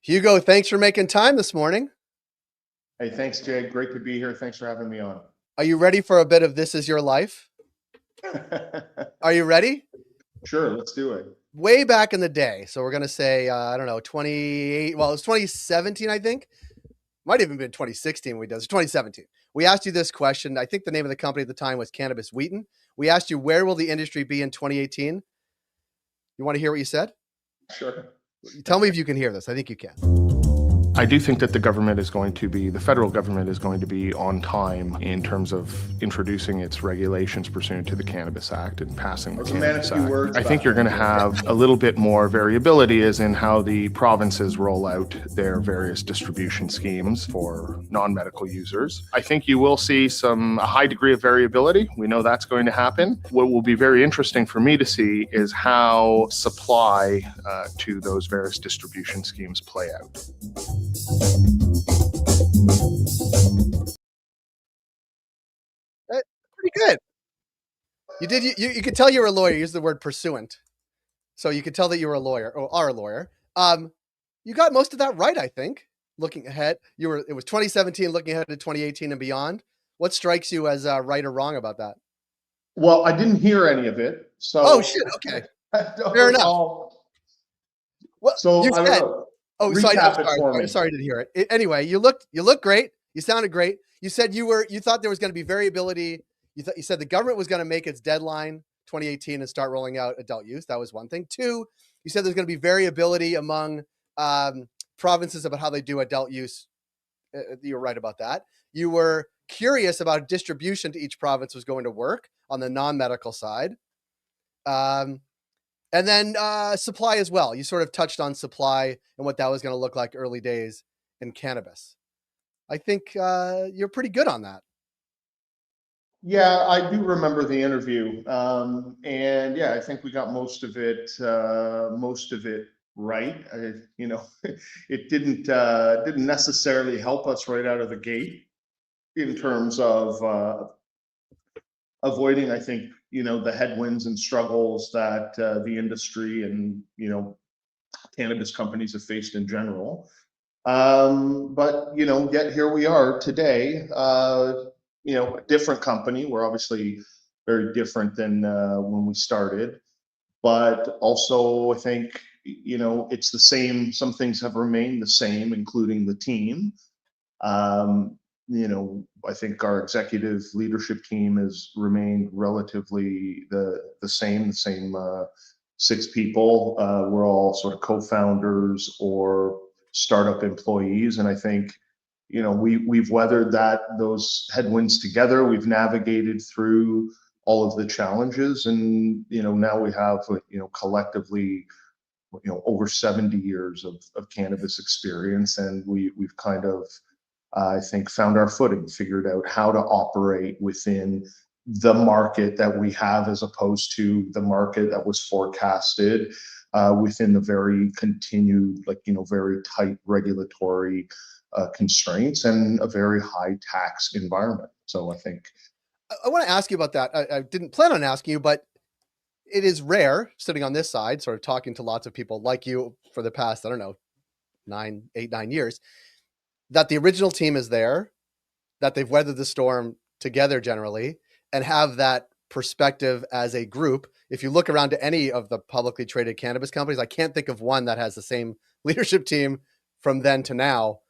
Hugo, thanks for making time this morning. Hey, thanks, Jay. Great to be here. Thanks for having me on. Are you ready for a bit of This Is Your Life? Are you ready? Sure, let's do it. Way back in the day. So we're going to say, I don't know, 28. Well, it was 2017, I think. Might have even been 2016 we did this. 2017. We asked you this question. I think the name of the company at the time was Cannabis Wheaton. We asked you, where will the industry be in 2018? You want to hear what you said? Sure. Tell me if you can hear this. I think you can. I do think that the federal government is going to be on time in terms of introducing its regulations pursuant to the Cannabis Act and passing the Cannabis Act. I think you're going to have a little bit more variability as in how the provinces roll out their various distribution schemes for non-medical users. I think you will see a high degree of variability. We know that's going to happen. What will be very interesting for me to see is how supply to those various distribution schemes play out. Pretty good. You could tell you were a lawyer. You used the word pursuant. So you could tell that you were a lawyer or are a lawyer. You got most of that right, I think. Looking ahead, it was 2017, looking ahead to 2018 and beyond. What strikes you as right or wrong about that? Well, I didn't hear any of it. So Oh shit, okay. Fair enough. Well, so I don't know. Oh, sorry, I didn't hear it. Anyway, you look great. You sounded great. You said you thought there was going to be variability. You said the government was going to make its deadline 2018 and start rolling out adult use. That was one thing. Two, you said there's going to be variability among provinces about how they do adult use. You were right about that. You were curious about distribution to each province was going to work on the non-medical side. And then supply as well. You sort of touched on supply and what that was going to look like early days in cannabis. I think you're pretty good on that. Yeah, I do remember the interview, and yeah, I think we got most of it right. It didn't necessarily help us right out of the gate in terms of avoiding, I think, the headwinds and struggles that the industry and cannabis companies have faced in general. But yet here we are today. A different company. We're obviously very different than when we started, but also I think it's the same. Some things have remained the same, including the team. I think our executive leadership team has remained relatively the same 6 people. We're all sort of co-founders or startup employees, and I think we've weathered those headwinds together. We've navigated through all of the challenges, and now we have collectively over 70 years of cannabis experience, and we've kind of I think found our footing, figured out how to operate within the market that we have, as opposed to the market that was forecasted within the very continued, very tight regulatory constraints and a very high tax environment. So I think I want to ask you about that. I didn't plan on asking you, but it is rare sitting on this side, sort of talking to lots of people like you for the past, I don't know, 9 years, that the original team is there, that they've weathered the storm together generally, and have that perspective as a group. If you look around to any of the publicly traded cannabis companies, I can't think of one that has the same leadership team from then to now.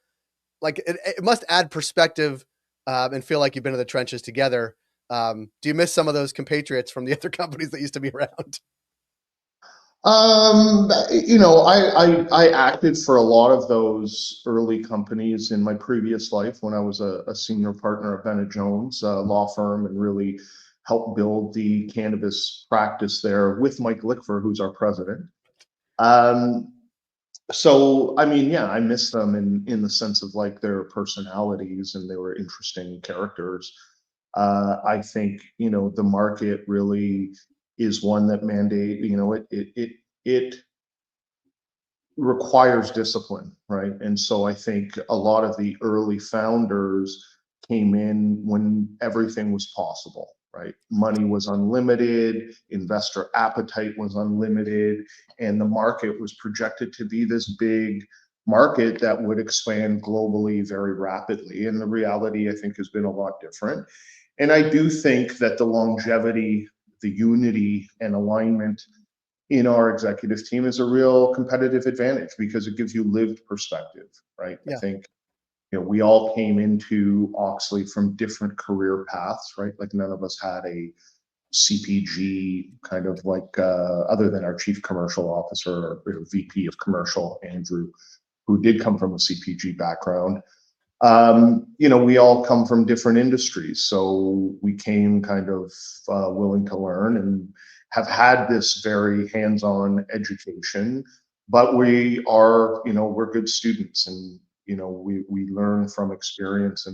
Like it must add perspective and feel like you've been in the trenches together. Do you miss some of those compatriots from the other companies that used to be around? I acted for a lot of those early companies in my previous life when I was a senior partner at Bennett Jones law firm, and really helped build the cannabis practice there with Mike Lickfer, who's our president. So I mean, yeah, I miss them in the sense of their personalities, and they were interesting characters. I think the market really is one that it requires discipline, right? And so I think a lot of the early founders came in when everything was possible, right? Money was unlimited, investor appetite was unlimited, and the market was projected to be this big market that would expand globally very rapidly. And the reality, I think, has been a lot different. And I do think that the longevity, the unity and alignment in our executive team is a real competitive advantage because it gives you lived perspective, right? Yeah. I think, we all came into Auxly from different career paths, right? Like none of us had a CPG kind of like, other than our chief commercial officer or VP of commercial, Andrew, who did come from a CPG background. We all come from different industries. So we came kind of willing to learn and have had this very hands-on education, but we are, we're good students, and, we learn from experience,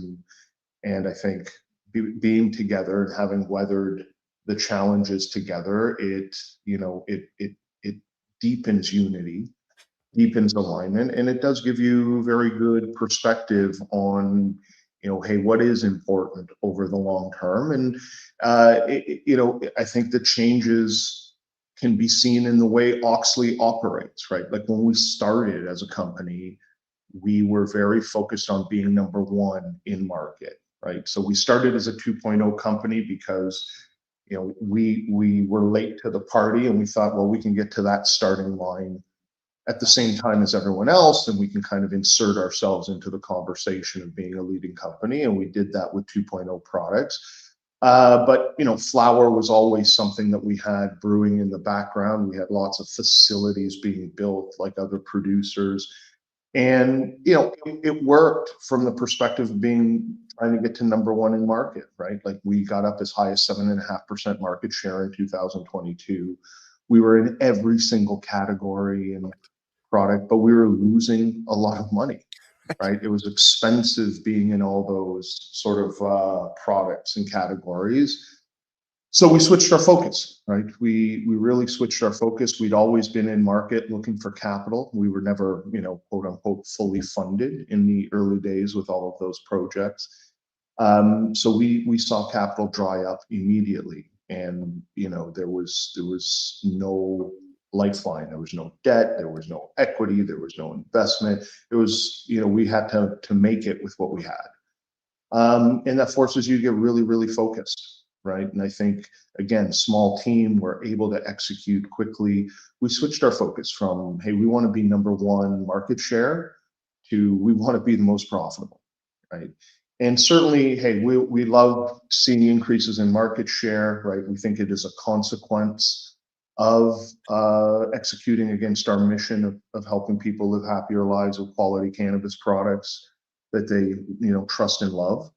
and I think being together and having weathered the challenges together, it deepens unity, deepens alignment, and it does give you very good perspective on, hey, what is important over the long term. And I think the changes can be seen in the way Auxly operates, right? Like when we started as a company, we were very focused on being number one in market, right? So we started as a 2.0 company because we were late to the party, and we thought, well, we can get to that starting line at the same time as everyone else, and we can kind of insert ourselves into the conversation of being a leading company. And we did that with 2.0 products. But flower was always something that we had brewing in the background. We had lots of facilities being built like other producers. And it worked from the perspective of trying to get to number one in market, right? Like we got up as high as 7.5% market share in 2022. We were in every single category and product, but we were losing a lot of money, right? It was expensive being in all those sort of products and categories. So we switched our focus, right? We really switched our focus. We'd always been in market looking for capital. We were never, quote unquote, fully funded in the early days with all of those projects. So we saw capital dry up immediately, and there was no lifeline. There was no debt. There was no equity. There was no investment. It was, we had to make it with what we had, and that forces you to get really, really focused. Right. And I think, again, small team, we're able to execute quickly. We switched our focus from, hey, we want to be number one market share to we want to be the most profitable. Right. And certainly, hey, we love seeing increases in market share. Right. We think it is a consequence of executing against our mission of helping people live happier lives with quality cannabis products that they, trust and love.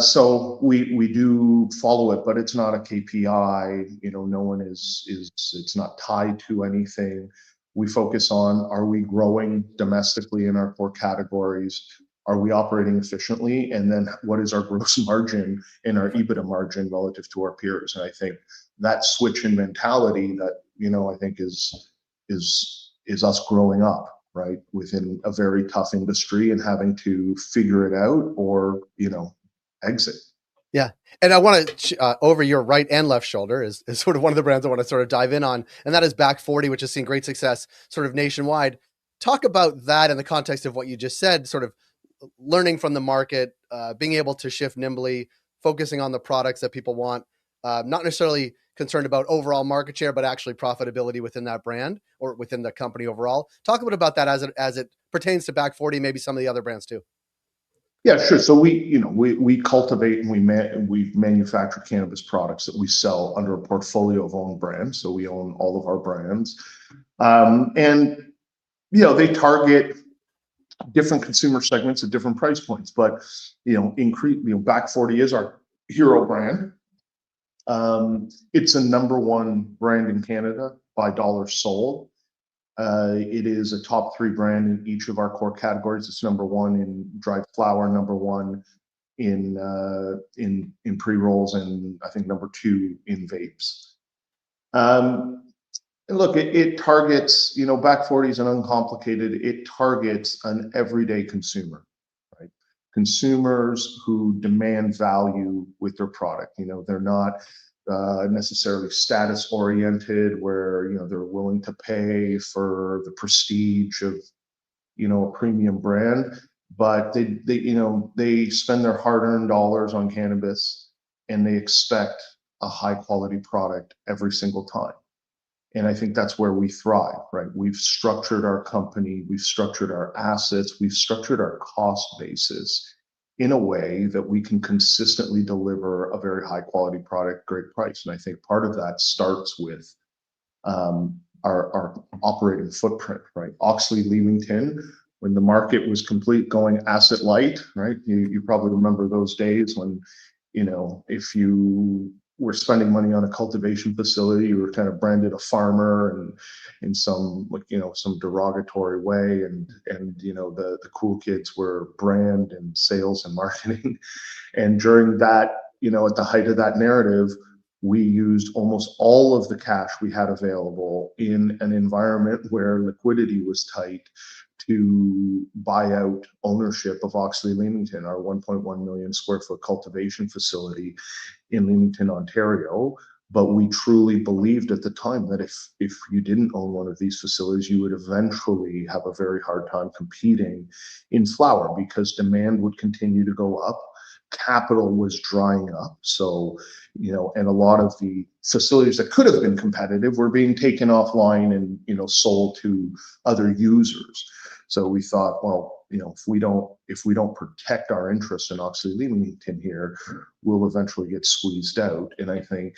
So we do follow it, but it's not a KPI. No one it's not tied to anything. We focus on, are we growing domestically in our core categories? Are we operating efficiently? And then what is our gross margin and our EBITDA margin relative to our peers? And I think that switch in mentality that, I think is us growing up, right, within a very tough industry and having to figure it out or, exit. Yeah. And I want to, over your right and left shoulder is sort of one of the brands I want to sort of dive in on. And that is Back 40, which has seen great success sort of nationwide. Talk about that in the context of what you just said, sort of learning from the market, being able to shift nimbly, focusing on the products that people want, not necessarily concerned about overall market share, but actually profitability within that brand or within the company overall. Talk a bit about that as it pertains to Back 40, maybe some of the other brands too. Yeah, sure. So we cultivate and we manufacture cannabis products that we sell under a portfolio of own brands. So we own all of our brands, and they target different consumer segments at different price points. But Back 40 is our hero brand. It's a number one brand in Canada by dollars sold. It is a top 3 brand in each of our core categories. It's number one in dried flower, number one in pre-rolls, and I think number 2 in vapes. And look, it targets, Back 40 is an uncomplicated, it targets an everyday consumer, right? Consumers who demand value with their product. They're not necessarily status oriented where they're willing to pay for the prestige of a premium brand, but they spend their hard-earned dollars on cannabis, and they expect a high-quality product every single time. And I think that's where we thrive, right? We've structured our company, we've structured our assets, we've structured our cost basis in a way that we can consistently deliver a very high quality product, great price. And I think part of that starts with our operating footprint, right? Auxly Leamington, when the market was going asset light, right? You probably remember those days when, if you were spending money on a cultivation facility, you were kind of branded a farmer and in some some derogatory way, and the cool kids were brand and sales and marketing. And during that, at the height of that narrative, we used almost all of the cash we had available in an environment where liquidity was tight to buy out ownership of Auxly Leamington, our 1.1 million square foot cultivation facility in Leamington, Ontario. But we truly believed at the time that if you didn't own one of these facilities, you would eventually have a very hard time competing in flower, because demand would continue to go up. Capital was drying up. So, and a lot of the facilities that could have been competitive were being taken offline and, sold to other users. So we thought, well, if we don't protect our interest in Auxly Leamington here, we'll eventually get squeezed out. And I think,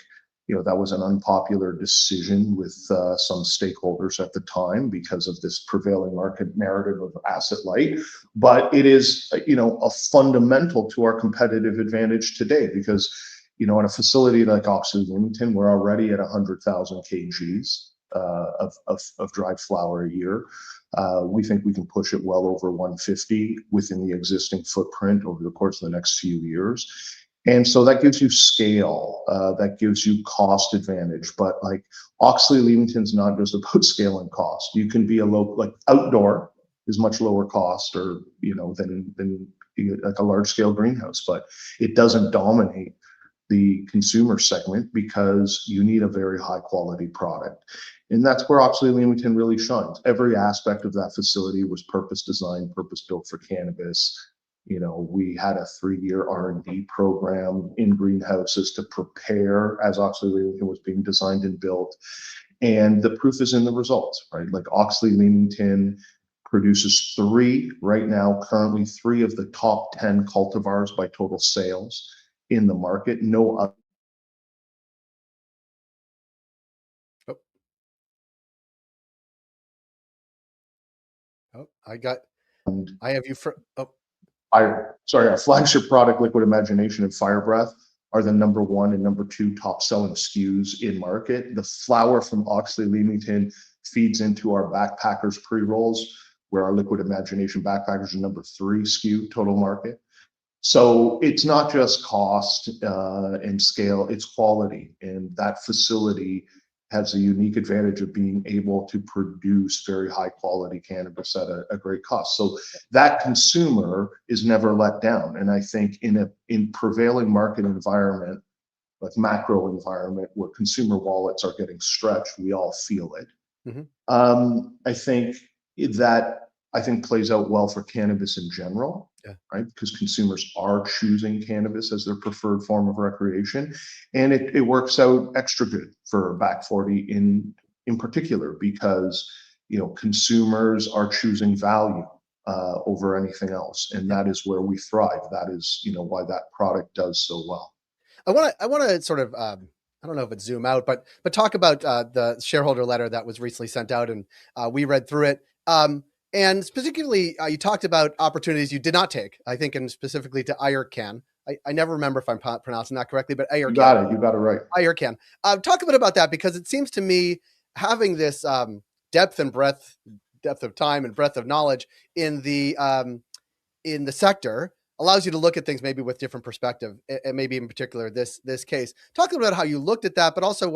that was an unpopular decision with some stakeholders at the time because of this prevailing market narrative of asset light. But it is, a fundamental to our competitive advantage today, because, in a facility like Auxly Leamington, we're already at 100,000 kgs of dried flower a year. We think we can push it well over 150 within the existing footprint over the course of the next few years. And so that gives you scale, that gives you cost advantage. But like Auxly Leamington's not just about scale and cost. You can be outdoor is much lower cost, or than like a large scale greenhouse, but it doesn't dominate the consumer segment because you need a very high quality product. And that's where Auxly Leamington really shines. Every aspect of that facility was purpose designed, purpose built for cannabis. We had a 3-year R&D program in greenhouses to prepare as Auxly Leamington was being designed and built. And the proof is in the results, right? Like Auxly Leamington produces currently three of the top 10 cultivars by total sales in the market. No other. I have you for. Our flagship product, Liquid Imagination and Fire Breath, are the number 1 and number 2 top selling SKUs in market. The flower from Auxly Leamington feeds into our backpackers pre-rolls, where our Liquid Imagination backpackers are number 3 SKU total market. So it's not just cost and scale, it's quality. And that facility has a unique advantage of being able to produce very high quality cannabis at a great cost. So that consumer is never let down. And I think in prevailing market environment, like macro environment where consumer wallets are getting stretched, we all feel it. Mm-hmm. I think plays out well for cannabis in general, right? Because consumers are choosing cannabis as their preferred form of recreation, and it works out extra good for Back 40 in particular, because consumers are choosing value over anything else, and that is where we thrive. That is why that product does so well. I want to sort of I don't know if it's zoom out, but talk about the shareholder letter that was recently sent out, and we read through it. And specifically, you talked about opportunities you did not take, I think, and specifically to Ayurcann. I never remember if I'm pronouncing that correctly, but Ayurcann. You got it right. Ayurcann. Talk a bit about that, because it seems to me having this depth of time and breadth of knowledge in the sector allows you to look at things maybe with different perspective, and maybe in particular this case. Talk about how you looked at that, but also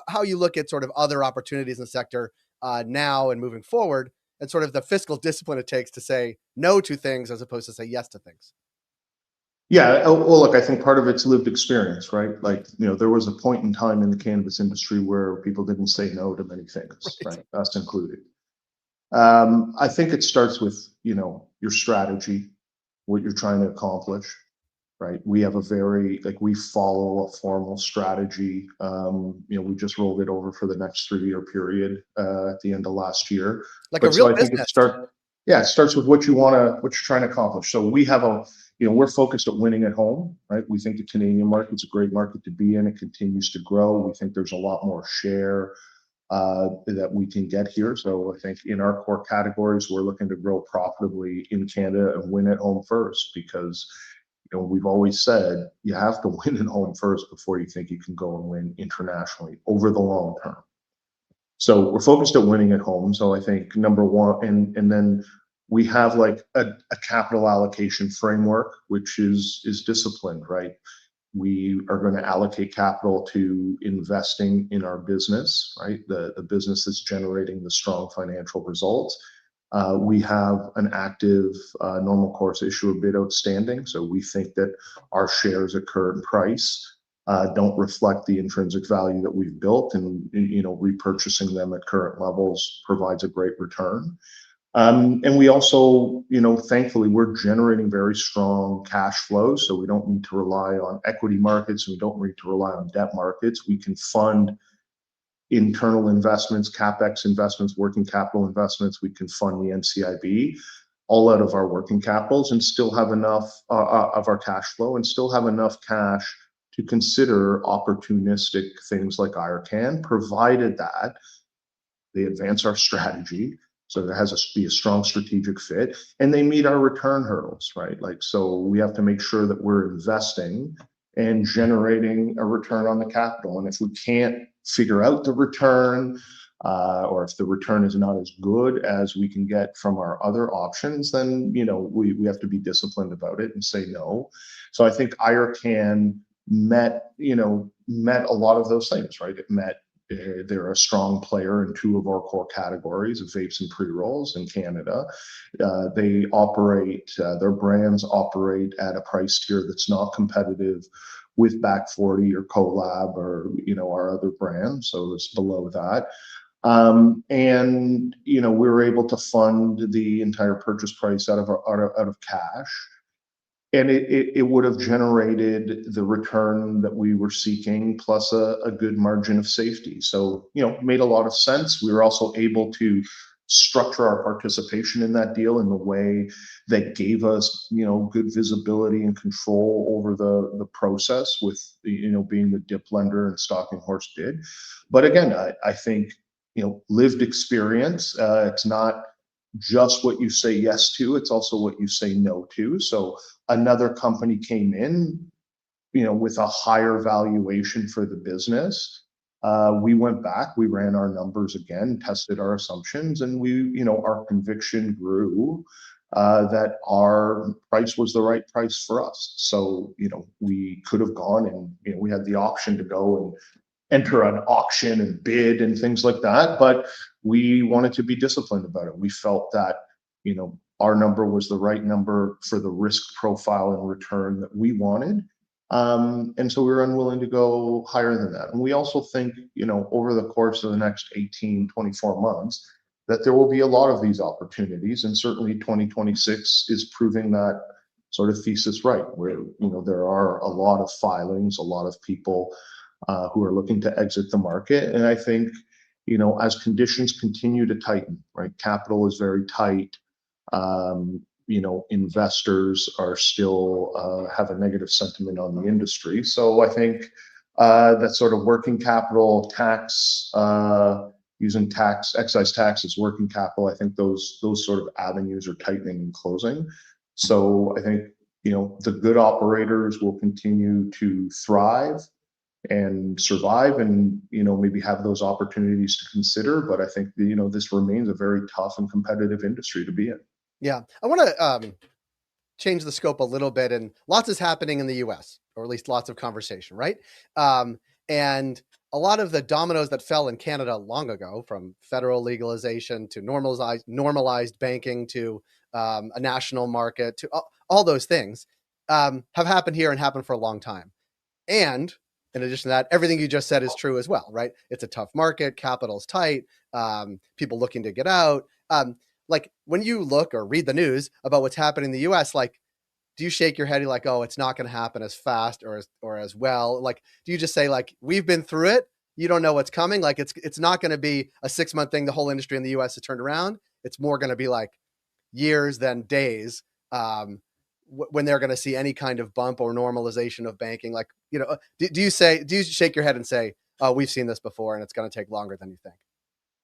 how you look at sort of other opportunities in the sector now and moving forward, and sort of the fiscal discipline it takes to say no to things as opposed to say yes to things. Yeah, well, look, I think part of it's lived experience, right? Like, there was a point in time in the cannabis industry where people didn't say no to many things, right? Us included. I think it starts with, your strategy, what you're trying to accomplish, right? We have we follow a formal strategy. We just rolled it over for the next 3-year period at the end of last year. Like a real business. It starts with what you're trying to accomplish. So we have we're focused at winning at home, right? We think the Canadian market's a great market to be in. It continues to grow. We think there's a lot more share that we can get here. So I think in our core categories, we're looking to grow profitably in Canada and win at home first, because we've always said you have to win at home first before you think you can go and win internationally over the long term. So we're focused at winning at home. So I think number one, and then we have like a capital allocation framework, which is disciplined, right? We are going to allocate capital to investing in our business, right? The business that's generating the strong financial results. We have an active normal course issuer bid outstanding. So we think that our shares at current price don't reflect the intrinsic value that we've built, and repurchasing them at current levels provides a great return. And we also, thankfully, we're generating very strong cash flows, so we don't need to rely on equity markets. We don't need to rely on debt markets. We can fund internal investments, CapEx investments, working capital investments. We can fund the NCIB all out of our working capitals and still have enough of our cash flow and still have enough cash to consider opportunistic things like Ayurcann, provided that they advance our strategy. So there has to be a strong strategic fit, and they meet our return hurdles, right? So we have to make sure that we're investing and generating a return on the capital. And if we can't figure out the return, or if the return is not as good as we can get from our other options, then, we have to be disciplined about it and say no. So I think Ayurcann met a lot of those things, right? They're a strong player in 2 of our core categories of vapes and pre-rolls in Canada. They operate, their brands operate at a price tier that's not competitive with Back 40 or Collab or, our other brands. So it's below that. And, we were able to fund the entire purchase price out of cash. And it would have generated the return that we were seeking, plus a good margin of safety. So, it made a lot of sense. We were also able to structure our participation in that deal in the way that gave us, good visibility and control over the process with, being the dip lender and stalking horse bid. But again, I think, lived experience, it's not just what you say yes to, it's also what you say no to. So another company came in, with a higher valuation for the business. We went back, we ran our numbers again, tested our assumptions, and our conviction grew that our price was the right price for us. So, we could have gone and, we had the option to go and enter an auction and bid and things like that, but we wanted to be disciplined about it. We felt that, our number was the right number for the risk profile and return that we wanted. And so we were unwilling to go higher than that. And we also think, over the course of the next 18, 24 months, that there will be a lot of these opportunities. And certainly 2026 is proving that sort of thesis right, where, there are a lot of filings, a lot of people who are looking to exit the market. And I think, as conditions continue to tighten, right, capital is very tight. Investors are still have a negative sentiment on the industry. So I think that sort of working capital tax, using excise tax as working capital, I think those sort of avenues are tightening and closing. So I think, the good operators will continue to thrive and survive and, maybe have those opportunities to consider. But I think, this remains a very tough and competitive industry to be in. Yeah. I want to change the scope a little bit, and lots is happening in the US, or at least lots of conversation, right? And a lot of the dominoes that fell in Canada long ago, from federal legalization to normalized banking to a national market to all those things, have happened here and happened for a long time. And in addition to that, everything you just said is true as well, right? It's a tough market, capital's tight, people looking to get out. Like when you look or read the news about what's happening in the US, like, do you shake your head? You're like, oh, it's not going to happen as fast or as well. Like, do you just say like, we've been through it. You don't know what's coming. Like it's not going to be a 6-month thing. The whole industry in the US has turned around. It's more going to be like years than days. When they're going to see any kind of bump or normalization of banking, like, do you shake your head and say, oh, we've seen this before and it's going to take longer than you think?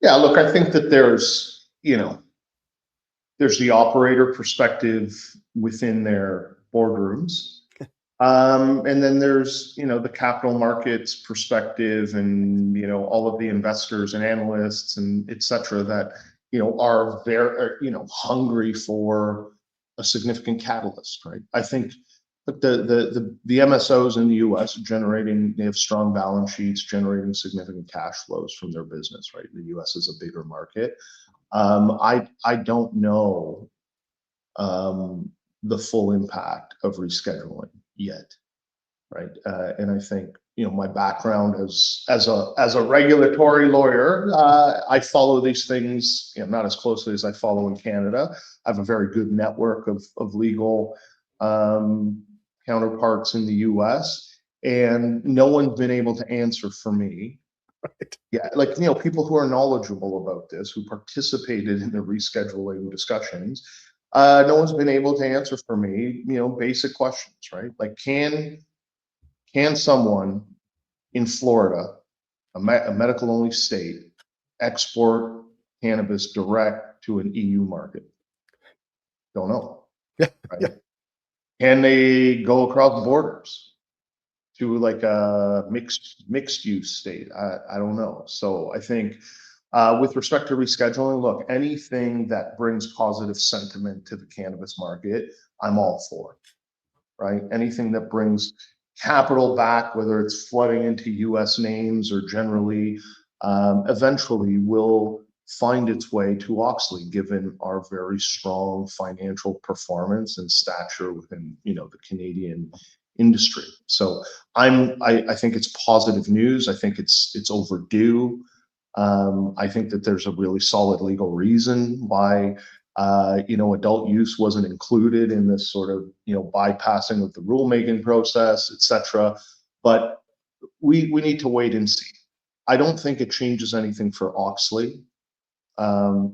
Yeah, look, I think that there's the operator perspective within their boardrooms. And then there's, the capital markets perspective and, all of the investors and analysts and et cetera that, are very, hungry for a significant catalyst, right? I think the MSOs in the US they have strong balance sheets, generating significant cash flows from their business, right? The US is a bigger market. I don't know the full impact of rescheduling yet, right? And I think my background as a regulatory lawyer, I follow these things not as closely as I follow in Canada. I have a very good network of legal counterparts in the US, and no one's been able to answer for me. Right. Yeah, like people who are knowledgeable about this, who participated in the rescheduling discussions. No one's been able to answer for me, basic questions, right? Like, can someone in Florida, a medical only state, export cannabis direct to an EU market? Don't know. Yeah. Right? Yeah. Can they go across borders to like a mixed use state? I don't know. So I think with respect to rescheduling, look, anything that brings positive sentiment to the cannabis market, I'm all for, right? Anything that brings capital back, whether it's flooding into US names or generally, eventually will find its way to Auxly, given our very strong financial performance and stature within the Canadian industry. So I think it's positive news. I think it's overdue. I think that there's a really solid legal reason why adult use wasn't included in this sort of bypassing of the rulemaking process, etc. But we need to wait and see. I don't think it changes anything for Auxly,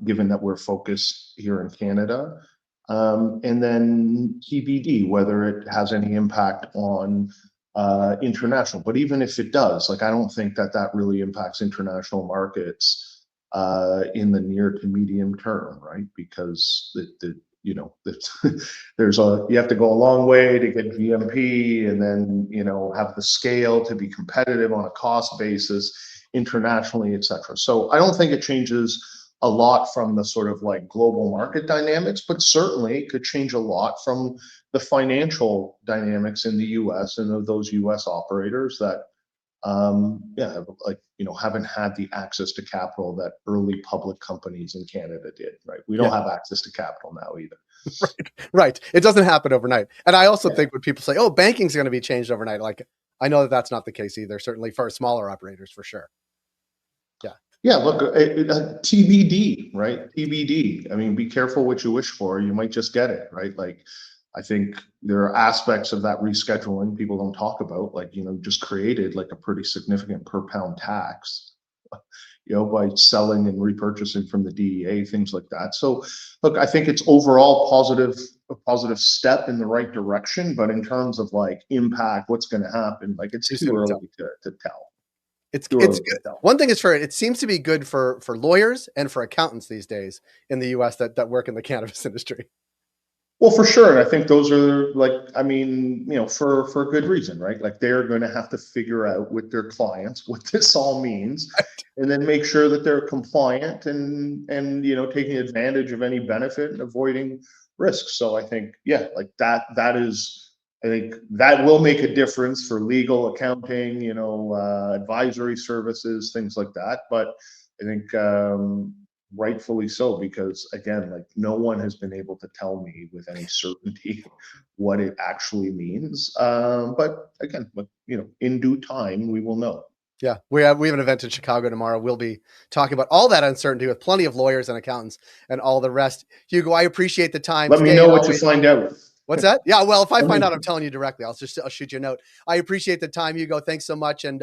given that we're focused here in Canada. And then TBD, whether it has any impact on international. But even if it does, like, I don't think that really impacts international markets in the near to medium term, right? Because you have to go a long way to get GMP, and then have the scale to be competitive on a cost basis internationally, etc. So I don't think it changes a lot from the sort of like global market dynamics, but certainly it could change a lot from the financial dynamics in the US and of those US operators that haven't had the access to capital that early public companies in Canada did, right? We don't have access to capital now either. Right. It doesn't happen overnight. And I also think when people say, oh, banking's going to be changed overnight, like, I know that that's not the case either, certainly for smaller operators, for sure. Yeah, look, TBD, right? TBD. I mean, be careful what you wish for. You might just get it, right? Like, I think there are aspects of that rescheduling people don't talk about, like, just created like a pretty significant per pound tax, by selling and repurchasing from the DEA, things like that. So, look, I think it's overall a positive step in the right direction, but in terms of like impact, what's going to happen, like, it's too early to tell. It's good. One thing is it seems to be good for lawyers and for accountants these days in the US that work in the cannabis industry. Well, for sure. And I think those are for good reason, right? Like, they're going to have to figure out with their clients what this all means, and then make sure that they're compliant and taking advantage of any benefit and avoiding risks. So I think, I think that will make a difference for legal, accounting, advisory services, things like that. But I think rightfully so, because again, like, no one has been able to tell me with any certainty what it actually means. But again, in due time, we will know. Yeah, we have an event in Chicago tomorrow. We'll be talking about all that uncertainty with plenty of lawyers and accountants and all the rest. Hugo, I appreciate the time. Let me know what you find out. What's that? Yeah, well, if I find out, I'm telling you directly. I'll shoot you a note. I appreciate the time, Hugo. Thanks so much, and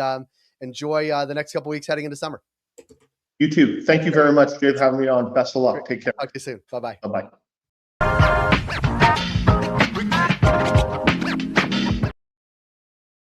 enjoy the next couple of weeks heading into summer. You too. Thank you very much, Dave, for having me on. Best of luck. Take care. Talk to you soon. Bye-bye. Bye-bye.